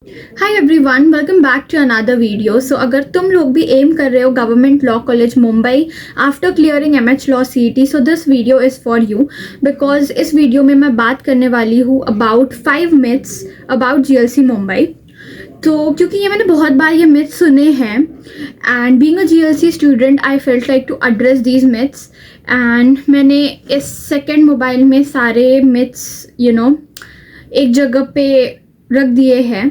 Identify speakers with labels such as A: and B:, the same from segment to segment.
A: Hi everyone, welcome back to another video. So अगर तुम लोग भी एम कर रहे हो government law college Mumbai after clearing MH law CET, so this video is for you because इस वीडियो में मैं बात करने वाली हूँ about 5 myths about GLC Mumbai. तो क्योंकि ये मैंने बहुत बार ये मिथ्स सुने हैं and being a GLC student I felt like to address these myths and मैंने इस सेकेंड मोबाइल में सारे मिथ्स एक जगह पे रख दिए हैं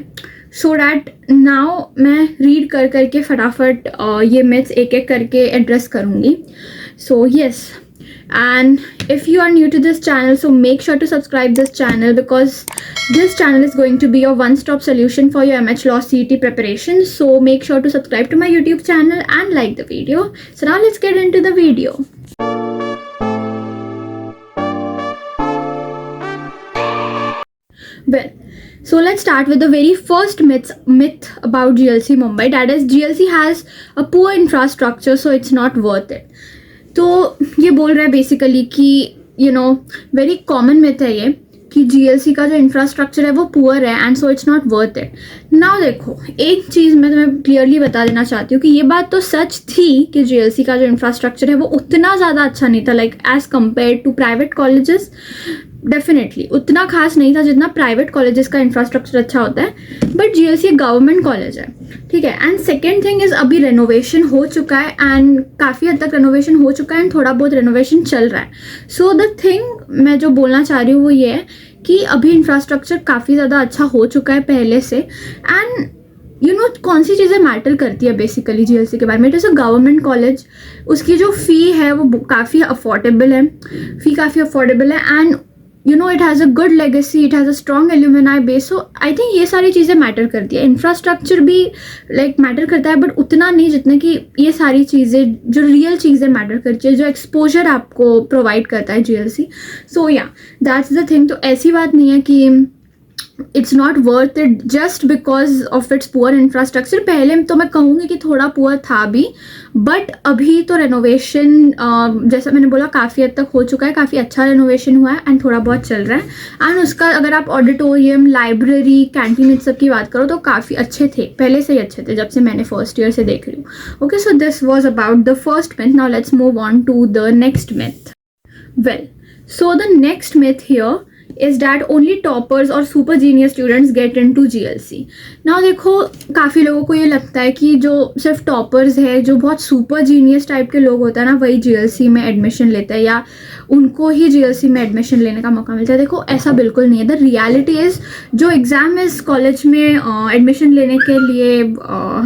A: सो डैट नाउ मैं रीड कर करके फटाफट ये मिथ्स एक एक करके एड्रेस करूँगी। So yes, and if you are new to this channel, so make sure to subscribe this channel because this channel is going to be your one-stop solution for your MH Law CET preparation. So make sure to subscribe to my YouTube channel and like the video. So now let's get into the video. Well, so let's start with the very first myth about GLC Mumbai, that is GLC has a poor infrastructure so it's not worth it. तो ये बोल रहा है basically कि very common myth है ये कि GLC का जो इंफ्रास्ट्रक्चर है वो पुअर है and so it's not worth it. Now देखो, एक चीज़ मैं तुम्हें क्लियरली बता देना चाहती हूँ कि ये बात तो सच थी कि जीएलसी का जो इंफ्रास्ट्रक्चर है वो उतना ज़्यादा अच्छा नहीं था, like as compare to private colleges definitely उतना खास नहीं था जितना प्राइवेट कॉलेजेस का इंफ्रास्ट्रक्चर अच्छा होता है, बट जीएलसी एक गवर्नमेंट कॉलेज है, ठीक है। एंड सेकेंड थिंग इज़ अभी रेनोवेशन हो चुका है एंड काफ़ी हद तक रेनोवेशन हो चुका है एंड थोड़ा बहुत रेनोवेशन चल रहा है। सो द थिंग मैं जो बोलना चाह रही हूँ वो ये है कि अभी इंफ्रास्ट्रक्चर काफ़ी ज़्यादा अच्छा हो चुका है पहले से एंड कौन सी चीज़ें मैटर करती है बेसिकली जीएलसी के बारे में। It is a government college, उसकी जो फ़ी है वो काफ़ी अफोर्डेबल है, and it has a good legacy, it has a strong alumni base, so I think ये सारी चीज़ें मैटर करती है। इंफ्रास्ट्रक्चर भी मैटर करता है बट उतना नहीं जितना कि ये सारी चीज़ें जो रियल चीज़ें मैटर करती है, जो एक्सपोजर आपको प्रोवाइड करता है जीएलसी। सो या दैट्स द थिंग। तो ऐसी बात नहीं है कि it's not worth it just because of its poor infrastructure. पहले तो मैं कहूँगी कि थोड़ा पुअर था भी, बट अभी तो रेनोवेशन जैसा मैंने बोला काफ़ी हद तक हो चुका है, काफ़ी अच्छा रेनोवेशन हुआ है एंड थोड़ा बहुत चल रहा है। एंड उसका अगर आप ऑडिटोरियम, लाइब्रेरी, कैंटीन सब की बात करो तो काफ़ी अच्छे थे, पहले से ही अच्छे थे जब से मैंने फर्स्ट ईयर से देख रही हूँ। Okay, so this was about the first myth. Now let's move on to the next myth. Well, so the next myth here is that only toppers और super genius students get into GLC. Now देखो, काफ़ी लोगों को ये लगता है कि जो सिर्फ टॉपर्स है, जो बहुत सुपर जीनियस टाइप के लोग होते हैं ना, वही GLC में एडमिशन लेते हैं या उनको ही GLC में एडमिशन लेने का मौका मिलता है। देखो, ऐसा बिल्कुल नहीं है। द रियलिटी इज़ जो एग्ज़ाम इस कॉलेज में एडमिशन लेने के लिए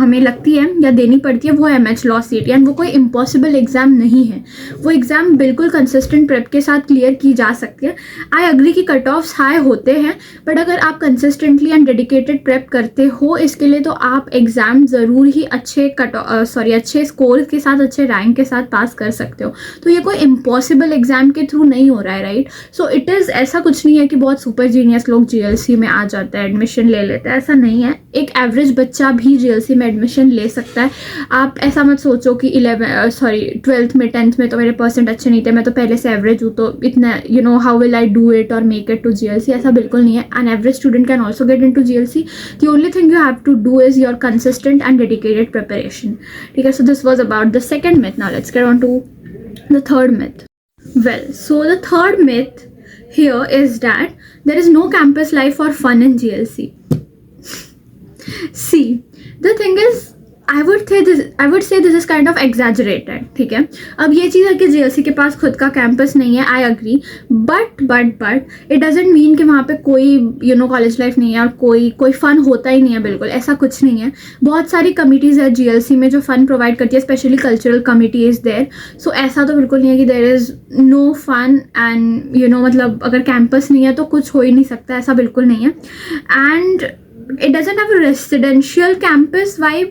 A: हमें लगती है या देनी पड़ती है वो है एमएच लॉ सीईटी, एंड वो कोई इम्पॉसिबल एग्ज़ाम नहीं है। वो एग्ज़ाम बिल्कुल कंसिस्टेंट प्रेप के साथ क्लियर की जा सकती है। आई एग्री कि कट ऑफ्स हाई होते हैं, बट अगर आप कंसिस्टेंटली एंड डेडिकेटेड प्रेप करते हो इसके लिए तो आप एग्ज़ाम ज़रूर ही अच्छे स्कोर के साथ, अच्छे रैंक के साथ पास कर सकते हो। तो ये कोई इम्पॉसिबल एग्ज़ाम के थ्रू नहीं हो रहा है, राइट। सो इट इज़ ऐसा कुछ नहीं है कि बहुत सुपर जीनियस लोग जीएलसी में आ जाते हैं, एडमिशन ले लेते हैं, ऐसा नहीं है। एक एवरेज बच्चा भी जीएलसी में एडमिशन ले सकता है। आप ऐसा मत सोचो कि 12th में 10th में तो मेरे परसेंट अच्छे नहीं थे, मैं तो पहले से एवरेज हूँ तो इतना how will I do it और मेक इट to GLC, ऐसा बिल्कुल नहीं है। An average student can also get into GLC. The only thing you have to do is your consistent and dedicated preparation. ठीक है, so this was about the second myth. Now let's get on to the third myth. Well, so the third myth here is that there is no campus life or fun in GLC. See, the thing is, I would say this is kind of exaggerated, ठीक है। अब ये चीज़ है कि GLC के पास खुद का campus नहीं है, I agree, but it doesn't mean कि वहाँ पे कोई कॉलेज लाइफ नहीं है और कोई फ़न होता ही नहीं है। बिल्कुल ऐसा कुछ नहीं है। बहुत सारी कमिटीज़ है जीएलसी में जो फ़न प्रोवाइड करती है, specially cultural committee is there. So ऐसा तो बिल्कुल नहीं है कि there is no fun and मतलब अगर कैंपस नहीं है तो कुछ हो ही नहीं सकता, ऐसा बिल्कुल नहीं है। And it doesn't have a residential campus vibe,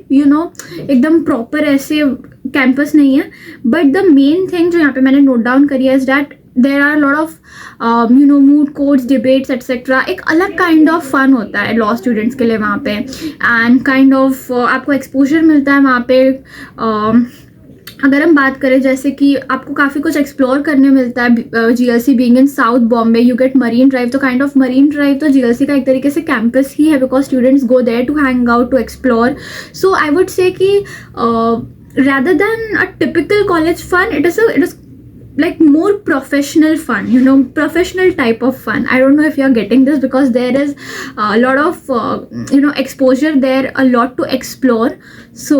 A: एकदम प्रॉपर ऐसे कैंपस नहीं है। बट द मेन थिंग जो यहाँ पे मैंने नोट डाउन करी है is that there are lot of moot courts, debates etcetera. एक अलग काइंड ऑफ फन होता है लॉ स्टूडेंट्स के लिए वहाँ पे, एंड काइंड ऑफ आपको एक्सपोजर मिलता है वहाँ पे अगर हम बात करें जैसे कि आपको काफ़ी कुछ एक्सप्लोर करने मिलता है GLC being in south Bombay, you get Marine Drive, तो काइंड ऑफ मरीन ड्राइव तो जीएलसी का एक तरीके से कैंपस ही है, because students go there to hang out, to explore. So I would say कि rather than a typical college fun, it is like more professional fun, you know, professional type of fun. I don't know if you're getting this, because there is a lot of you know, exposure there, a lot to explore. So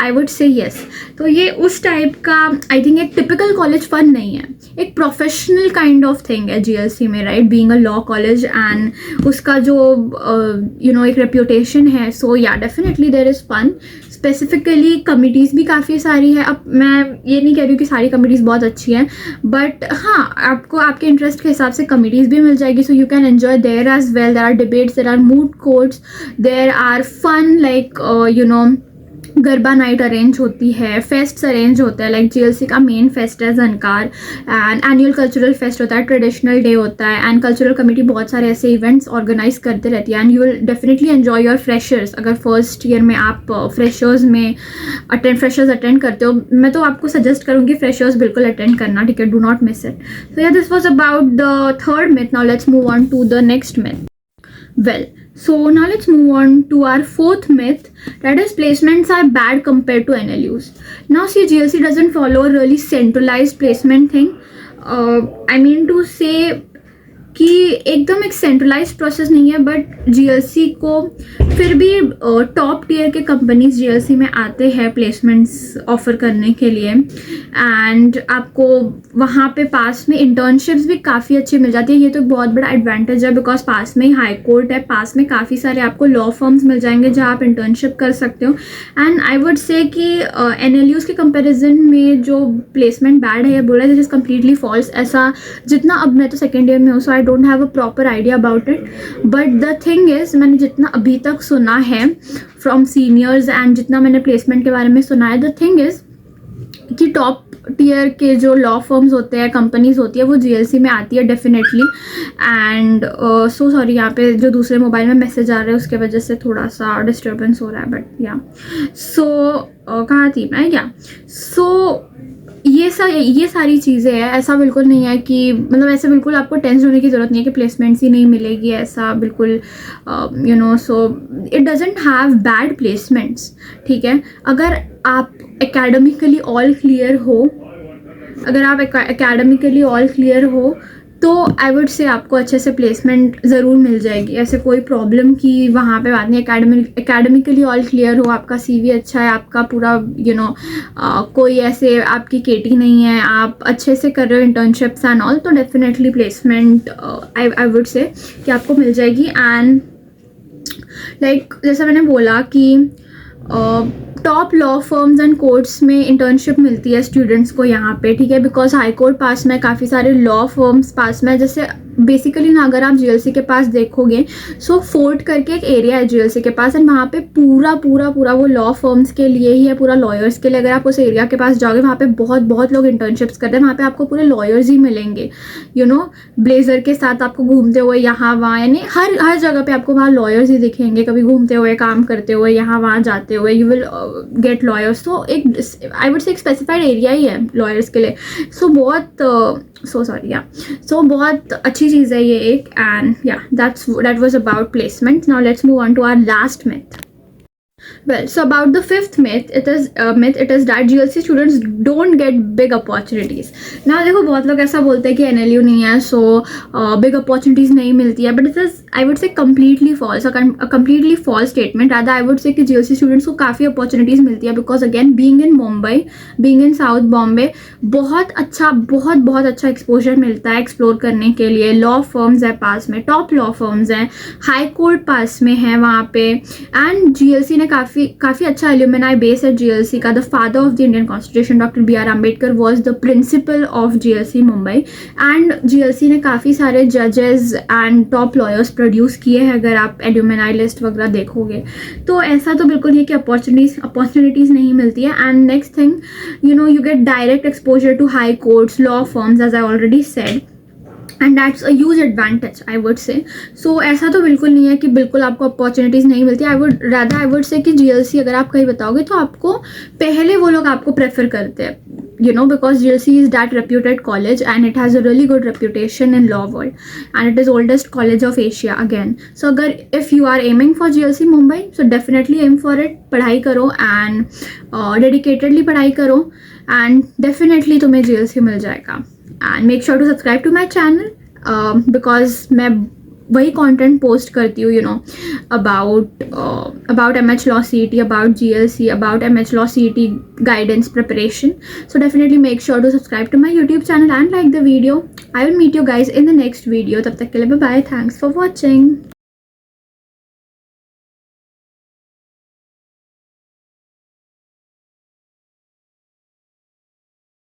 A: I would say yes. तो ये उस type का I think एक typical college fun नहीं है, एक professional kind of thing है GLC में, right, being a law college and उसका जो यू नो एक रेप्यूटेशन है. So yeah definitely there is fun. Specifically committees भी काफ़ी सारी है. अब मैं ये नहीं कह रही हूँ कि सारी कमिटीज़ बहुत अच्छी हैं, बट हाँ, आपको आपके इंटरेस्ट के हिसाब से कमिटीज़ भी मिल जाएगी. So you can enjoy there as well. There are debates, there are moot courts, there are fun like you know garba night arrange होती है, फेस्ट्स अरेंज होता है, लाइक जीएलसी का मेन फेस्ट है Jhankar, and annual cultural fest होता है, traditional day होता है, एंड कल्चरल कमेटी बहुत सारे ऐसे इवेंट्स ऑर्गेनाइज करते रहती है. And you will definitely enjoy your freshers. अगर फर्स्ट ईयर में आप फ्रेशर्स अटेंड करते हो, मैं तो आपको सजेस्ट करूँगी फ्रेशर्स बिल्कुल अटेंड करना, ठीक है, do not miss it. So yeah this was about the third myth. Now let's move on to the next myth. Well, so now let's move on to our fourth myth, that is placements are bad compared to NLUs. Now see, GLC doesn't follow a really centralized placement thing. I mean to say कि एकदम एक centralise process नहीं है, but GLC को फिर भी top tier के companies GLC में आते हैं प्लेसमेंट्स ऑफर करने के लिए. एंड आपको वहाँ पे पास में इंटर्नशिप्स भी काफ़ी अच्छी मिल जाती है. ये तो बहुत बड़ा एडवांटेज है, बिकॉज पास में ही हाई कोर्ट है, पास में काफ़ी सारे आपको लॉ फर्म्स मिल जाएंगे जहाँ आप इंटर्नशिप कर सकते हो. एंड आई वुड से कि NLUs के कंपेरिजन में जो प्लेसमेंट बैड है, ये बोला दिस इज़ कम्प्लीटली फॉल्स. ऐसा जितना, अब मैं तो सेकेंड ईयर में हूँ, so I don't have a proper idea about it, but the thing is, मैंने जितना अभी तक सुना है फ्रॉम सीनियर्स एंड जितना मैंने प्लेसमेंट के बारे में सुना है, द थिंग इज़ कि टॉप टीयर के जो लॉ फर्म्स होते हैं, कंपनीज होती है, वो जीएलसी में आती है डेफिनेटली. एंड सो सॉरी, यहाँ पे जो दूसरे मोबाइल में मैसेज आ रहे हैं उसके वजह से थोड़ा सा डिस्टर्बेंस हो रहा है, बट या सो कहाँ थी मैं, या सो ये सारी चीज़ें हैं. ऐसा बिल्कुल नहीं है कि, मतलब ऐसे बिल्कुल आपको टेंशन होने की ज़रूरत नहीं है कि प्लेसमेंट्स ही नहीं मिलेगी, ऐसा बिल्कुल you know. So it doesn't have bad placements, ठीक है. अगर आप एकेडमिकली ऑल क्लियर हो, तो आई वुड से आपको अच्छे से प्लेसमेंट ज़रूर मिल जाएगी. ऐसे कोई प्रॉब्लम की वहाँ पे बात नहीं. एकेडमिकली ऑल क्लियर हो, आपका CV अच्छा है, आपका पूरा यू नो कोई ऐसे आपकी केटी नहीं है, आप अच्छे से कर रहे हो इंटर्नशिप्स एंड ऑल, तो definitely placement I would say कि आपको मिल जाएगी. एंड लाइक जैसा मैंने बोला कि top law firms and courts में इंटर्नशिप मिलती है स्टूडेंट्स को यहाँ पे, ठीक है, बिकॉज हाई कोर्ट पास में, काफ़ी सारे लॉ फर्म्स पास में. जैसे बेसिकली ना, अगर आप जीएलसी के पास देखोगे, सो फोर्ट करके एक एरिया है जीएलसी के पास, एंड वहाँ पे पूरा वो लॉ फर्म्स के लिए ही है, पूरा लॉयर्स के लिए. अगर आप उस एरिया के पास जाओगे, वहाँ पे बहुत लोग इंटर्नशिप्स करते हैं. वहाँ पे आपको पूरे लॉयर्स ही मिलेंगे, यू नो, ब्लेजर के साथ आपको घूमते हुए यहाँ वहाँ, यानी हर जगह पे आपको वहाँ लॉयर्स ही दिखेंगे, कभी घूमते हुए, काम करते हुए, यहाँ वहाँ जाते हुए, यू विल गेट लॉयर्स. तो एक आई वुड से एक स्पेसिफाइड एरिया ही है लॉयर्स के लिए. सो बहुत अच्छी चीज़ है ये एक. एंड या that was about placement. Now let's move on to our last myth. Well, so about the fifth myth, it is that GLC students don't get big opportunities. Now देखो, बहुत लोग ऐसा बोलते हैं कि NLU नहीं है, so big opportunities नहीं मिलती है, but it is, I would say, completely false, a completely false statement. Rather, I would say कि GLC students को काफ़ी opportunities मिलती है, because again, being in Mumbai, being in South Bombay, बहुत अच्छा exposure मिलता है एक्सप्लोर करने के लिए. लॉ फर्म्स है पास में, टॉप लॉ फर्म्स हैं, हाई कोर्ट पास में है वहाँ पे, एंड GLC ने काफ़ी अच्छा एल्यूमिनाई बेस है जीएलसी का. The father of the Indian constitution doctor BR Ambedkar was the principle of GLC Mumbai. And GLC ने काफ़ी सारे जजेस एंड टॉप लॉयर्स प्रोड्यूस किए हैं. अगर आप एल्यूमिनाई लिस्ट वगैरह देखोगे, तो ऐसा तो बिल्कुल ही कि अपॉर्चुनिटीज़ नहीं मिलती है. And next thing, you know, you get direct exposure to high courts, law firms, as I already said, and that's a huge advantage, I would say. So ऐसा तो बिल्कुल नहीं है कि बिल्कुल आपको अपॉर्चुनिटीज़ नहीं मिलती. आई वुड से कि जीएलसी अगर आप कहीं बताओगे, तो आपको पहले वो लोग आपको प्रेफर करते हैं. because GLC is that reputed college and it has a really good reputation in law world, and it is oldest college of Asia again. So if you are aiming for GLC Mumbai, so definitely aim for it. पढ़ाई करो and dedicatedly पढ़ाई करो and definitely तुम्हें GLC मिल जाएगा. And make sure to subscribe to my channel because मैं वही content post करती हूँ about MH Law CET, about GLC, about MH Law CET guidance preparation. So definitely make sure to subscribe to my YouTube channel and like the video. I will meet you guys in the next video. तब तक के लिए bye bye. Thanks for watching.